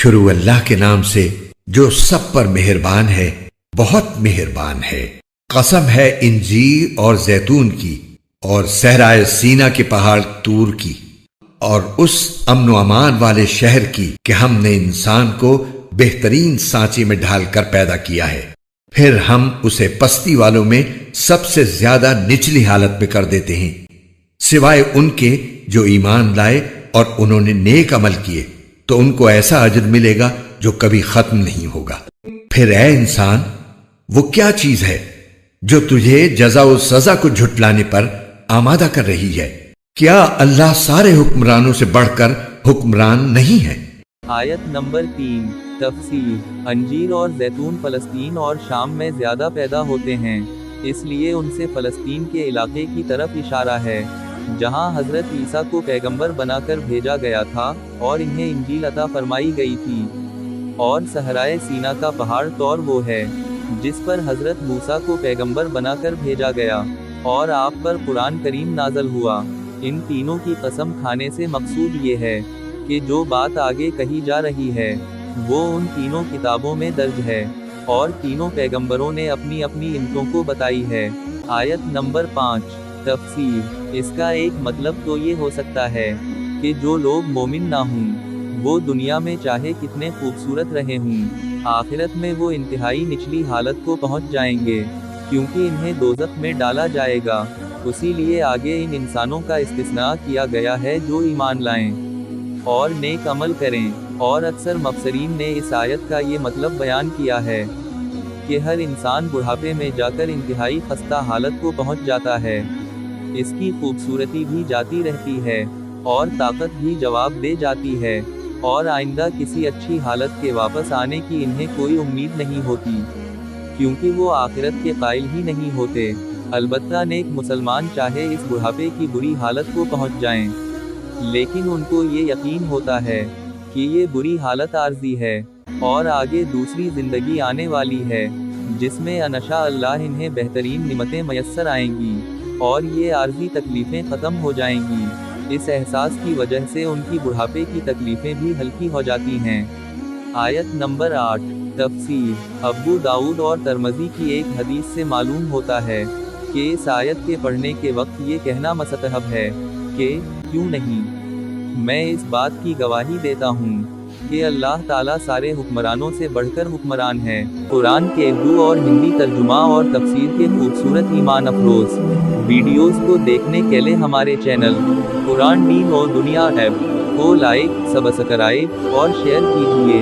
شروع اللہ کے نام سے جو سب پر مہربان ہے، بہت مہربان ہے۔ قسم ہے انجیر اور زیتون کی اور صحرائے سینا کے پہاڑ طور کی اور اس امن و امان والے شہر کی کہ ہم نے انسان کو بہترین سانچے میں ڈھال کر پیدا کیا ہے، پھر ہم اسے پستی والوں میں سب سے زیادہ نچلی حالت میں کر دیتے ہیں، سوائے ان کے جو ایمان لائے اور انہوں نے نیک عمل کیے تو ان کو ایسا اجر ملے گا جو کبھی ختم نہیں ہوگا۔ پھر اے انسان، وہ کیا چیز ہے جو تجھے جزا و سزا کو جھٹلانے پر آمادہ کر رہی ہے؟ کیا اللہ سارے حکمرانوں سے بڑھ کر حکمران نہیں ہے؟ آیت نمبر 3 تفسیر۔ انجیر اور زیتون فلسطین اور شام میں زیادہ پیدا ہوتے ہیں، اس لیے ان سے فلسطین کے علاقے کی طرف اشارہ ہے جہاں حضرت عیسیٰ کو پیغمبر بنا کر بھیجا گیا تھا اور انہیں انجیل عطا فرمائی گئی تھی، اور صحرائے سینا کا پہاڑ طور وہ ہے جس پر حضرت موسیٰ کو پیغمبر بنا کر بھیجا گیا اور آپ پر قرآن کریم نازل ہوا۔ ان تینوں کی قسم کھانے سے مقصود یہ ہے کہ جو بات آگے کہی جا رہی ہے وہ ان تینوں کتابوں میں درج ہے اور تینوں پیغمبروں نے اپنی اپنی امتوں کو بتائی ہے۔ آیت نمبر 5 تفسیر۔ اس کا ایک مطلب تو یہ ہو سکتا ہے کہ جو لوگ مومن نہ ہوں وہ دنیا میں چاہے کتنے خوبصورت رہے ہوں، آخرت میں وہ انتہائی نچلی حالت کو پہنچ جائیں گے کیونکہ انہیں دوزخ میں ڈالا جائے گا۔ اسی لیے آگے ان انسانوں کا استثناء کیا گیا ہے جو ایمان لائیں اور نیک عمل کریں، اور اکثر مفسرین نے اس آیت کا یہ مطلب بیان کیا ہے کہ ہر انسان بڑھاپے میں جا کر انتہائی خستہ حالت کو پہنچ جاتا ہے، اس کی خوبصورتی بھی جاتی رہتی ہے اور طاقت بھی جواب دے جاتی ہے، اور آئندہ کسی اچھی حالت کے واپس آنے کی انہیں کوئی امید نہیں ہوتی کیونکہ وہ آخرت کے قائل ہی نہیں ہوتے۔ البتہ نیک مسلمان چاہے اس بڑھاپے کی بری حالت کو پہنچ جائیں لیکن ان کو یہ یقین ہوتا ہے کہ یہ بری حالت عارضی ہے اور آگے دوسری زندگی آنے والی ہے جس میں انشاء اللہ انہیں بہترین نعمتیں میسر آئیں گی اور یہ عارضی تکلیفیں ختم ہو جائیں گی۔ اس احساس کی وجہ سے ان کی بڑھاپے کی تکلیفیں بھی ہلکی ہو جاتی ہیں۔ آیت نمبر 8 تفسیر۔ ابو داؤد اور ترمذی کی ایک حدیث سے معلوم ہوتا ہے کہ اس آیت کے پڑھنے کے وقت یہ کہنا مستحب ہے کہ کیوں نہیں، میں اس بات کی گواہی دیتا ہوں کہ اللہ تعالیٰ سارے حکمرانوں سے بڑھ کر حکمران ہے۔ قرآن کے اردو اور ہندی ترجمہ اور تفسیر کے خوبصورت ایمان افروز ویڈیوز کو دیکھنے کے لیے ہمارے چینل قرآن دین اور دنیا ایپ کو لائک، سبسکرائب اور شیئر کیجیے۔